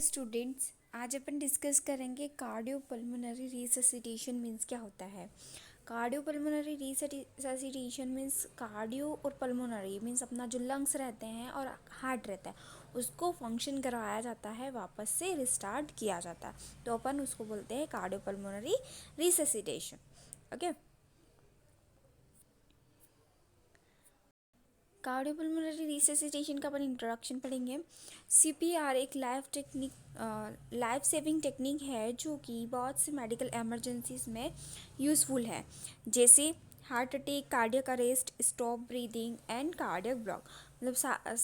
Students, आज अपन discuss करेंगे cardiopulmonary resuscitation means क्या होता है। कार्डियोपल्मोनरी रिससिटेशन मीन्स कार्डियो और पल्मोनरी मीन्स अपना जो लंग्स रहते हैं और हार्ट रहता है उसको फंक्शन करवाया जाता है, वापस से रिस्टार्ट किया जाता है, तो अपन उसको बोलते हैं cardiopulmonary resuscitation. Okay, cardiopulmonary resuscitation का अपन इंट्रोडक्शन पढ़ेंगे। सीपीआर एक लाइफ सेविंग टेक्निक है जो कि बहुत से मेडिकल इमरजेंसीज में यूज़फुल है, जैसे heart attack, cardiac arrest, stop breathing and cardiac block. मतलब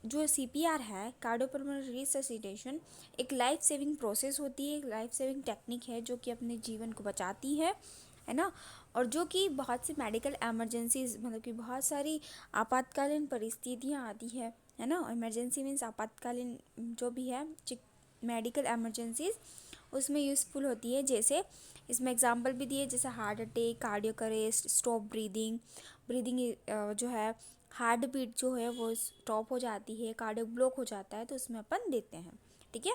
जो सीपीआर है, कार्डियोपल्मोनरी रिससिटेशन, एक लाइफ सेविंग प्रोसेस होती है, एक लाइफ सेविंग टेक्निक है जो कि अपने जीवन को बचाती है ना। और जो कि बहुत सी मेडिकल एमरजेंसीज, मतलब कि बहुत सारी आपातकालीन परिस्थितियाँ आती है ना। इमरजेंसी मीन्स आपातकालीन जो भी है मेडिकल एमरजेंसीज, उसमें यूज़फुल होती है। जैसे इसमें एग्जांपल भी दिए, जैसे heart attack, cardiac arrest, stop breathing जो है, हार्ट बीट जो है वो स्टॉप हो जाती है, कार्डियक ब्लॉक हो जाता है, तो उसमें अपन देते हैं। ठीक है,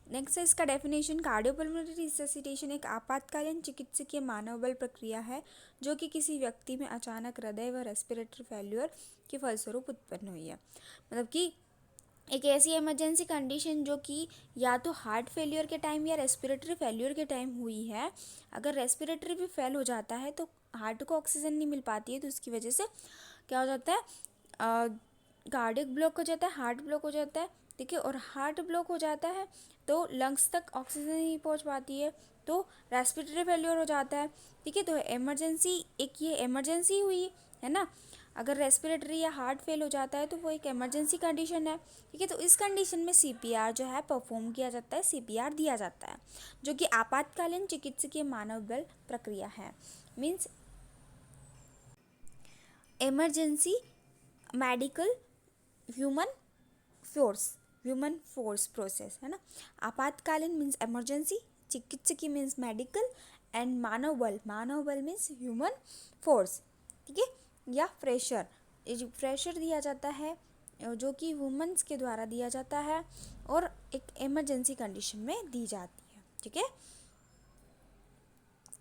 नेक्स्ट है इसका डेफिनेशन। कार्डियोपल्मोनरी रिससिटेशन एक आपातकालीन चिकित्सकीय मानव बल प्रक्रिया है जो कि किसी व्यक्ति में अचानक हृदय व रेस्पिरेटरी फेल्यूर के फलस्वरूप उत्पन्न हुई है। मतलब कि एक ऐसी इमरजेंसी कंडीशन जो कि या तो हार्ट फेल्यूर के टाइम या रेस्पिरेटरी फेल्यूर के टाइम हुई है। अगर रेस्पिरेटरी भी फेल हो जाता है तो हार्ट को ऑक्सीजन नहीं मिल पाती है, तो उसकी वजह से क्या हो जाता है, कार्डियक ब्लॉक हो जाता है, हार्ट ब्लॉक हो जाता है। ठीक है, और हार्ट ब्लॉक हो जाता है तो लंग्स तक ऑक्सीजन नहीं पहुंच पाती है, तो रेस्पिरेटरी फेल्योर हो जाता है। ठीक है, तो इमरजेंसी, एक ये इमरजेंसी हुई है ना। अगर रेस्पिरेटरी या हार्ट फेल हो जाता है तो वो एक इमरजेंसी कंडीशन है। ठीक है, तो इस कंडीशन में सीपीआर जो है परफॉर्म किया जाता है, सीपीआर दिया जाता है, जो कि आपातकालीन चिकित्सकीय मानव बल प्रक्रिया है। Means emergency medical human force process है ना। आपातकालीन मीन्स इमरजेंसी, चिकित्सकीय मीन्स मेडिकल, एंड मानव बल मीन्स ह्यूमन फोर्स। ठीक है, या प्रेशर, ये जो प्रेशर दिया जाता है जो कि वुमेन्स के द्वारा दिया जाता है और एक इमरजेंसी कंडीशन में दी जाती है। ठीक है,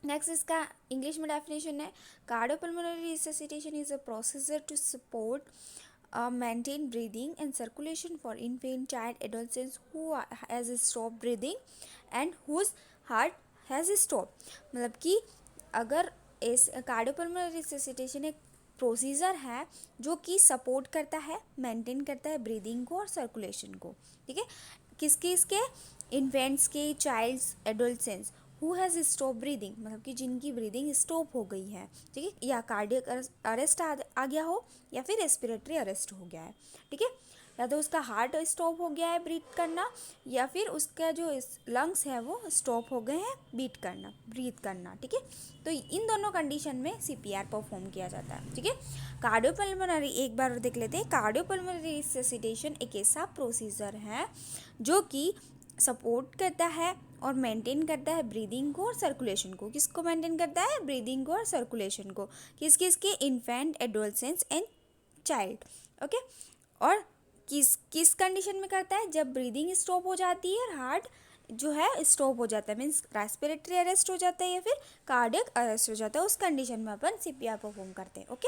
नेक्स्ट इसका इंग्लिश में डेफिनेशन है। Cardiopulmonary resuscitation is a procedure to support maintain breathing and circulation for infant, child, adolescents who has stopped breathing and whose heart has stopped। मतलब कि अगर इस कार्डियोपल्मोनरी रिससिटेशन एक प्रोसीजर है जो कि सपोर्ट करता है, मेंटेन करता है ब्रीदिंग को और सर्कुलेशन को। ठीक है, किसके इन्फेंट्स के, childs, adolescents who has stop breathing, मतलब कि जिनकी ब्रीदिंग स्टॉप हो गई है। ठीक है, या कार्डियक अरेस्ट आ गया हो या फिर रेस्पिरेटरी अरेस्ट हो गया है। ठीक है, या तो उसका हार्ट स्टॉप हो गया है ब्रीथ करना, या फिर उसका जो लंग्स है वो स्टॉप हो गए हैं ब्रीथ करना। ठीक है, तो इन दोनों कंडीशन में सीपीआर परफॉर्म किया जाता है। ठीक है, कार्डियोपल्मोनरी एक बार और देख लेते हैं। कार्डियोपल्मोनरी रिससिटेशन एक ऐसा प्रोसीजर है जो कि सपोर्ट करता है और मेंटेन करता है ब्रीदिंग को और सर्कुलेशन को। किसको मेंटेन करता है? ब्रीदिंग को और सर्कुलेशन को। किसके? Infant, adolescents and child. Okay, और किस कंडीशन में करता है? जब ब्रीदिंग स्टॉप हो जाती है और हार्ट जो है स्टॉप हो जाता है, मीन्स रेस्पिरेटरी अरेस्ट हो जाता है या फिर कार्डियक अरेस्ट हो जाता है, उस कंडीशन में अपन सीपीआर परफॉर्म करते हैं। ओके,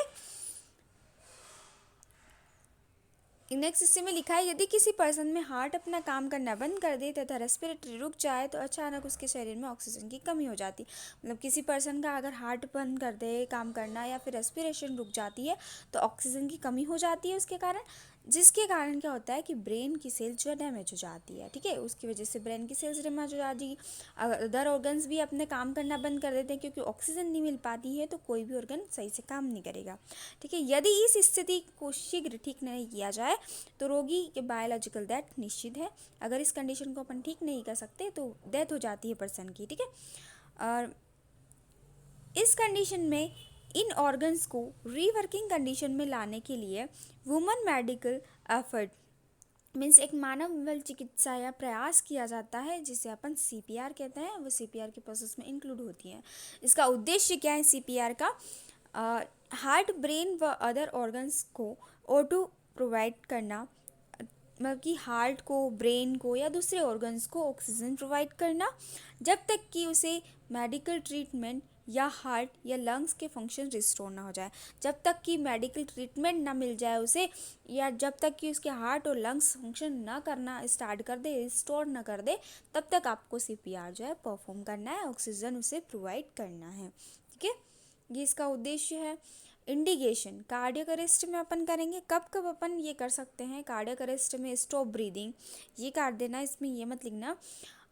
नेक्स्ट हिस्से में लिखा है, यदि किसी पर्सन में हार्ट अपना काम करना बंद कर दे तथा रेस्पिरेटरी रुक जाए तो अचानक उसके शरीर में ऑक्सीजन की कमी हो जाती। मतलब किसी पर्सन का अगर हार्ट बंद कर दे काम करना या फिर रेस्पिरेशन रुक जाती है तो ऑक्सीजन की कमी हो जाती है उसके कारण, जिसके कारण क्या होता है कि ब्रेन की सेल्स जो है डैमेज हो जाती है। ठीक है, उसकी वजह से ब्रेन की सेल्स डैमेज हो जाती है। अदर ऑर्गन्स भी अपने काम करना बंद कर देते हैं, क्योंकि ऑक्सीजन नहीं मिल पाती है तो कोई भी ऑर्गन सही से काम नहीं करेगा। ठीक है, यदि इस स्थिति को शीघ्र ठीक नहीं किया जाए तो रोगी के बायोलॉजिकल डेथ निश्चित है। अगर इस कंडीशन को अपन ठीक नहीं कर सकते तो डेथ हो जाती है पर्सन की। ठीक है, और इस कंडीशन में इन ऑर्गन्स को रीवर्किंग कंडीशन में लाने के लिए वुमन मेडिकल एफर्ट मीन्स एक मानव बल चिकित्सा या प्रयास किया जाता है, जिसे अपन सीपीआर कहते हैं। वो सीपीआर के प्रोसेस में इंक्लूड होती है। इसका उद्देश्य क्या है सीपीआर का? हार्ट, ब्रेन व अदर ऑर्गन्स को O2 प्रोवाइड करना मतलब कि हार्ट को, ब्रेन को या दूसरे ऑर्गन्स को ऑक्सीजन प्रोवाइड करना, जब तक कि उसे मेडिकल ट्रीटमेंट या हार्ट या लंग्स के फंक्शन रिस्टोर ना हो जाए। जब तक कि मेडिकल ट्रीटमेंट ना मिल जाए उसे, या जब तक कि उसके हार्ट और लंग्स फंक्शन ना करना स्टार्ट कर दे, रिस्टोर ना कर दे, तब तक आपको सीपीआर जो है परफॉर्म करना है, ऑक्सीजन उसे प्रोवाइड करना है। ठीक है, ये इसका उद्देश्य है। इंडिकेशन कार्डियक अरेस्ट में अपन करेंगे। कब कब अपन ये कर सकते हैं कार्डियक अरेस्ट में? स्टॉप ब्रीदिंग, ये काट देना, इसमें ये मत लिखना।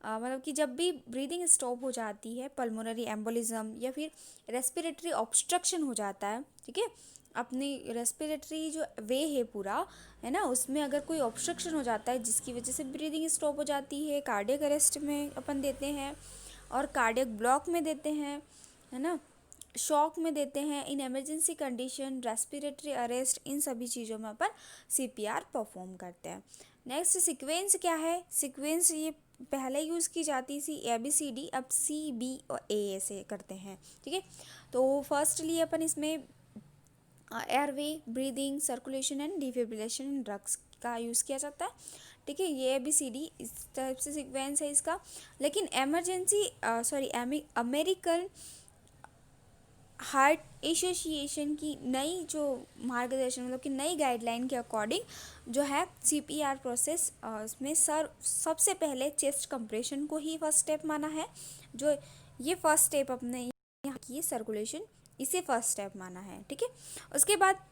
मतलब कि जब भी ब्रीदिंग स्टॉप हो जाती है, पल्मोनरी एम्बोलिज्म या फिर रेस्पिरेटरी ऑब्स्ट्रक्शन हो जाता है, ठीक है, अपनी रेस्पिरेटरी जो वे है पूरा, है ना, उसमें अगर कोई ऑब्स्ट्रक्शन हो जाता है जिसकी वजह से ब्रीदिंग स्टॉप हो जाती है, कार्डियक अरेस्ट में अपन देते हैं, और कार्डियक ब्लॉक में देते हैं, है ना, शॉक में देते हैं, in emergency condition, respiratory arrest, इन सभी चीज़ों में अपन सीपीआर परफॉर्म करते हैं। नेक्स्ट सीक्वेंस क्या है? सीक्वेंस ये पहले यूज़ की जाती थी ABCD, अब CB और AA से करते हैं। ठीक है, तो फर्स्टली अपन इसमें airway, breathing, circulation and defibrillation drugs का यूज़ किया जाता है। ठीक है, ये ABCD इस टाइप से सीक्वेंस है इसका। लेकिन अमेरिकन हार्ट एसोसिएशन की नई जो मार्गदर्शन, मतलब कि नई गाइडलाइन के अकॉर्डिंग जो है सीपीआर प्रोसेस, उसमें सबसे पहले चेस्ट कंप्रेशन को ही फर्स्ट स्टेप माना है। जो ये फर्स्ट स्टेप अपने यहाँ की सर्कुलेशन, इसे फर्स्ट स्टेप माना है। ठीक है, उसके बाद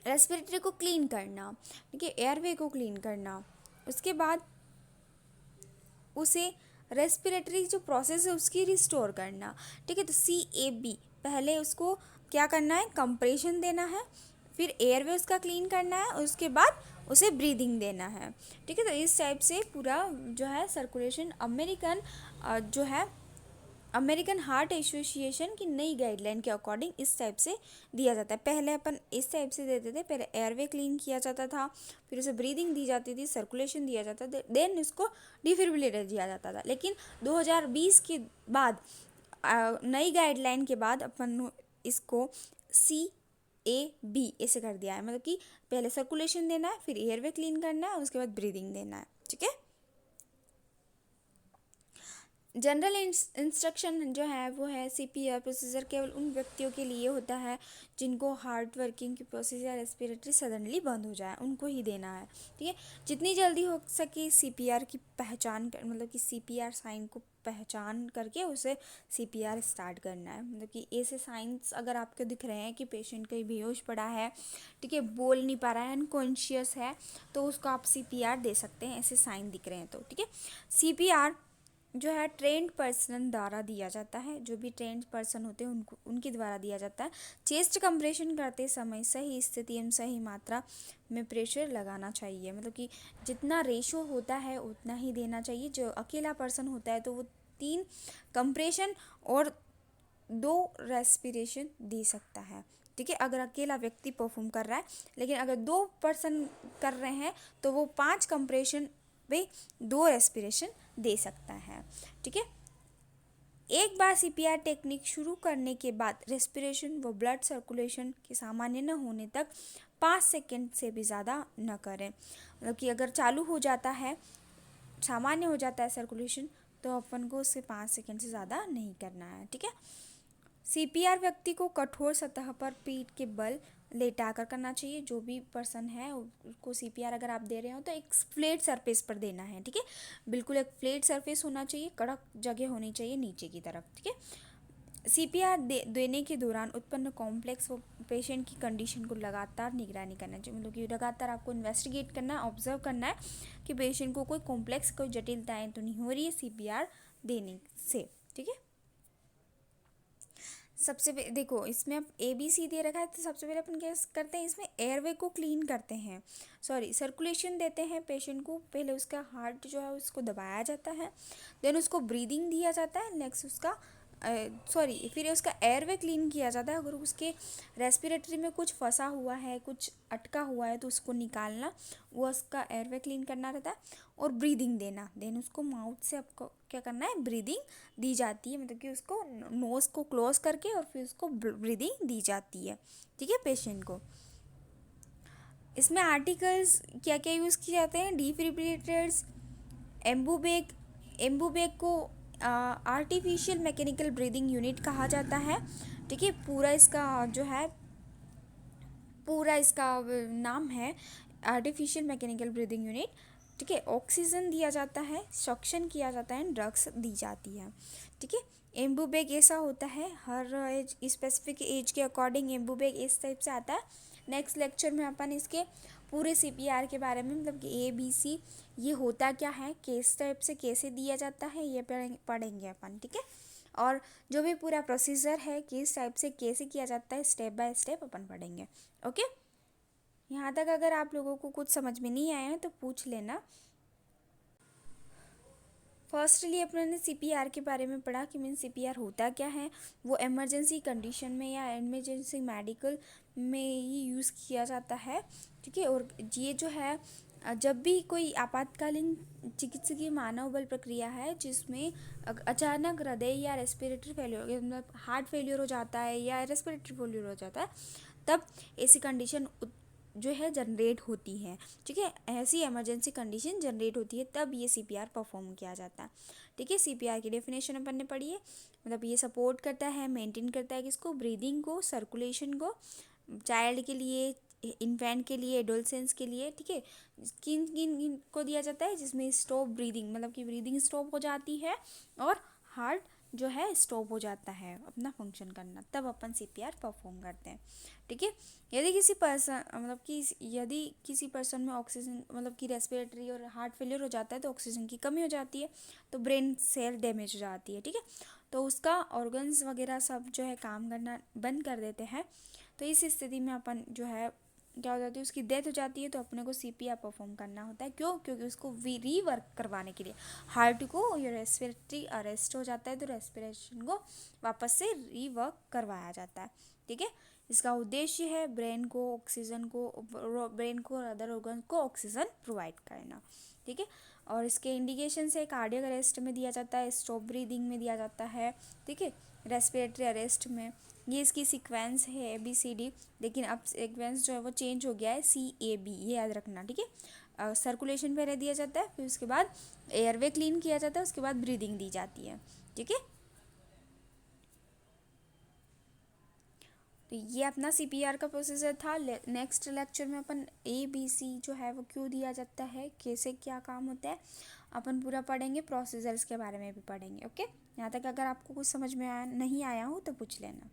रेस्पिरेटरी को क्लीन करना, ठीक है, एयरवे को क्लीन करना, उसके बाद उसे रेस्पिरेटरी जो प्रोसेस है उसकी रिस्टोर करना। ठीक है, तो CAB पहले उसको क्या करना है? कंप्रेशन देना है, फिर एयरवे उसका क्लीन करना है, और उसके बाद उसे ब्रीदिंग देना है। ठीक है, तो इस टाइप से पूरा जो है सर्कुलेशन जो है अमेरिकन हार्ट एसोसिएशन की नई गाइडलाइन के अकॉर्डिंग इस टाइप से दिया जाता है। पहले अपन इस टाइप से देते थे, पहले एयरवे क्लीन किया जाता था, फिर उसे ब्रीदिंग दी जाती थी, सर्कुलेशन दिया जाता था, देन इसको डिफिब्रिलेटर दिया जाता था। लेकिन 2020 के बाद नई गाइडलाइन के बाद अपन इसको CAB ऐसे कर दिया है, मतलब कि पहले सर्कुलेशन देना है, फिर एयरवे क्लीन करना है, उसके बाद ब्रीदिंग देना है। ठीक है, जनरल इंस्ट्रक्शन जो है वो है सीपीआर प्रोसीजर केवल उन व्यक्तियों के लिए होता है जिनको हार्ट वर्किंग की प्रोसेस या रेस्पिरेटरी सडनली बंद हो जाए, उनको ही देना है। ठीक है, जितनी जल्दी हो सके सीपीआर की पहचान कर, मतलब कि सीपीआर साइन को पहचान करके उसे सीपीआर स्टार्ट करना है। मतलब कि ऐसे साइंस अगर आपको दिख रहे हैं कि पेशेंट कहीं बेहोश पड़ा है, ठीक है, बोल नहीं पा रहा है, अनकॉन्शियस है, तो उसको आप सीपीआर दे सकते हैं, ऐसे साइन दिख रहे हैं तो। ठीक है, सीपीआर जो है ट्रेंड पर्सन द्वारा दिया जाता है, जो भी ट्रेंड पर्सन होते हैं उनको, उनके द्वारा दिया जाता है। चेस्ट कंप्रेशन करते समय सही स्थिति एवं सही मात्रा में प्रेशर लगाना चाहिए, मतलब कि जितना रेशो होता है उतना ही देना चाहिए। जो अकेला पर्सन होता है तो वो 3 कंप्रेशन और 2 रेस्पिरेशन दे सकता है। ठीक है, अगर अकेला व्यक्ति परफॉर्म कर रहा है, लेकिन अगर 2 पर्सन कर रहे हैं तो वो 5 कंप्रेशन वे 2 रेस्पिरेशन दे सकता है। ठीक है, एक बार सीपीआर टेक्निक शुरू करने के बाद रेस्पिरेशन व ब्लड सर्कुलेशन के सामान्य न होने तक 5 सेकंड से भी ज़्यादा न करें। मतलब कि अगर चालू हो जाता है, सामान्य हो जाता है सर्कुलेशन, तो अपन को उससे 5 सेकंड से ज़्यादा नहीं करना है। ठीक है, सीपीआर व्यक्ति को कठोर सतह पर पीठ के बल लेटा कर करना चाहिए। जो भी पर्सन है उसको सीपीआर अगर आप दे रहे हो तो एक फ्लैट सरफेस पर देना है। ठीक है, बिल्कुल एक फ्लैट सरफेस होना चाहिए, कड़क जगह होनी चाहिए नीचे की तरफ। ठीक है, सीपीआर देने के दौरान उत्पन्न कॉम्प्लेक्स व पेशेंट की कंडीशन को लगातार निगरानी करना चाहिए। मतलब कि लगातार आपको इन्वेस्टिगेट करना है, ऑब्जर्व करना है कि पेशेंट को कोई कॉम्प्लेक्स, कोई जटिलताएँ तो नहीं हो रही है सीपीआर देने से। ठीक है, सबसे देखो इसमें अब ABC दे रखा है, तो सबसे पहले अपन क्या करते हैं, इसमें एयरवे को क्लीन करते हैं, सर्कुलेशन देते हैं पेशेंट को। पहले उसका हार्ट जो है उसको दबाया जाता है, देन उसको ब्रीदिंग दिया जाता है, नेक्स्ट उसका फिर उसका एयरवे क्लीन किया जाता है। अगर उसके रेस्पिरेटरी में कुछ फंसा हुआ है, कुछ अटका हुआ है, तो उसको निकालना, वो उसका एयरवे क्लीन करना रहता है, और ब्रीदिंग देना। देन उसको माउथ से आपको क्या करना है, ब्रीदिंग दी जाती है, मतलब कि उसको नोज़ को क्लोज करके और फिर उसको ब्रीदिंग दी जाती है। ठीक है, पेशेंट को इसमें आर्टिकल्स क्या क्या यूज़ किए जाते हैं, डिफिब्रिलेटर्स, एम्बूबेग। एम्बूबेग को आर्टिफिशियल मैकेनिकल ब्रीदिंग यूनिट कहा जाता है। ठीक है, पूरा इसका नाम है आर्टिफिशियल मैकेनिकल ब्रीदिंग यूनिट। ठीक है, ऑक्सीजन दिया जाता है, सक्शन किया जाता है, ड्रग्स दी जाती है। ठीक है, एम्बूबेग ऐसा होता है, हर एज स्पेसिफिक एज के अकॉर्डिंग एम्बूबेग इस टाइप से आता है। नेक्स्ट लेक्चर में अपन इसके पूरे सीपीआर के बारे में, मतलब कि ABC ये होता क्या है, किस टाइप से कैसे दिया जाता है, ये पढ़ेंगे अपन। ठीक है, और जो भी पूरा प्रोसीजर है किस टाइप से कैसे किया जाता है, स्टेप बाय स्टेप अपन पढ़ेंगे। ओके, यहाँ तक अगर आप लोगों को कुछ समझ में नहीं आया है तो पूछ लेना। फर्स्टली अपने ने सीपीआर के बारे में पढ़ा कि मीन सीपीआर होता क्या है। वो इमरजेंसी कंडीशन में या इमरजेंसी मेडिकल में ही यूज़ किया जाता है। ठीक है, और ये जो है जब भी कोई आपातकालीन चिकित्सकीय मानव बल प्रक्रिया है जिसमें अचानक हृदय या रेस्पिरेटरी फेलियर, मतलब हार्ट फेलियर हो जाता है या रेस्पिरेटरी फेलियर हो जाता है, तब ऐसी कंडीशन जो है जनरेट होती है। ठीक है, ऐसी इमरजेंसी कंडीशन जनरेट होती है तब ये सीपीआर परफॉर्म किया जाता है। ठीक है, सीपीआर की डेफिनेशन अपन ने पढ़ी है, मतलब ये सपोर्ट करता है, मेंटेन करता है किसको, ब्रीदिंग को, सर्कुलेशन को, चाइल्ड के लिए, इन्फेंट के लिए, एडोलसेंस के लिए। ठीक है, किन किन को दिया जाता है, जिसमें स्टॉप ब्रीदिंग, मतलब कि ब्रीदिंग स्टॉप हो जाती है और हार्ट जो है स्टॉप हो जाता है अपना फंक्शन करना, तब अपन सीपीआर परफॉर्म करते हैं। ठीक है, यदि किसी पर्सन, मतलब कि यदि किसी पर्सन में ऑक्सीजन, मतलब कि रेस्पिरेटरी और हार्ट फेलियर हो जाता है तो ऑक्सीजन की कमी हो जाती है, तो ब्रेन सेल डैमेज हो जाती है। ठीक है, तो उसका ऑर्गन्स वगैरह सब जो है काम करना बंद कर देते हैं। तो इस स्थिति में अपन जो है क्या हो जाती है, उसकी डेथ हो जाती है, तो अपने को सीपीआर परफॉर्म करना होता है। क्यों? क्योंकि उसको रीवर्क करवाने के लिए हार्ट को या रेस्पिरेटरी अरेस्ट हो जाता है तो रेस्पिरेशन को वापस से रीवर्क करवाया जाता है। ठीक है, इसका उद्देश्य है ब्रेन को और अदर ऑर्गन को ऑक्सीजन प्रोवाइड करना। ठीक है, और इसके इंडिकेशन है कार्डियक अरेस्ट में दिया जाता है, स्टॉप ब्रीदिंग में दिया जाता है। ठीक है, रेस्पिरेटरी अरेस्ट में। ये इसकी सीक्वेंस है ABCD, लेकिन अब सीक्वेंस जो है वो चेंज हो गया है CAB, ये याद रखना। ठीक है, सर्कुलेशन पहले दिया जाता है, फिर उसके बाद एयरवे क्लीन किया जाता है, उसके बाद ब्रीदिंग दी जाती है। ठीक है, तो ये अपना सीपीआर का प्रोसीजर था। नेक्स्ट लेक्चर में अपन ABC जो है वो क्यों दिया जाता है, कैसे क्या काम होता है, अपन पूरा पढ़ेंगे, प्रोसीजर्स के बारे में भी पढ़ेंगे। ओके, यहाँ तक अगर आपको कुछ समझ में आया नहीं आया हो तो पूछ लेना।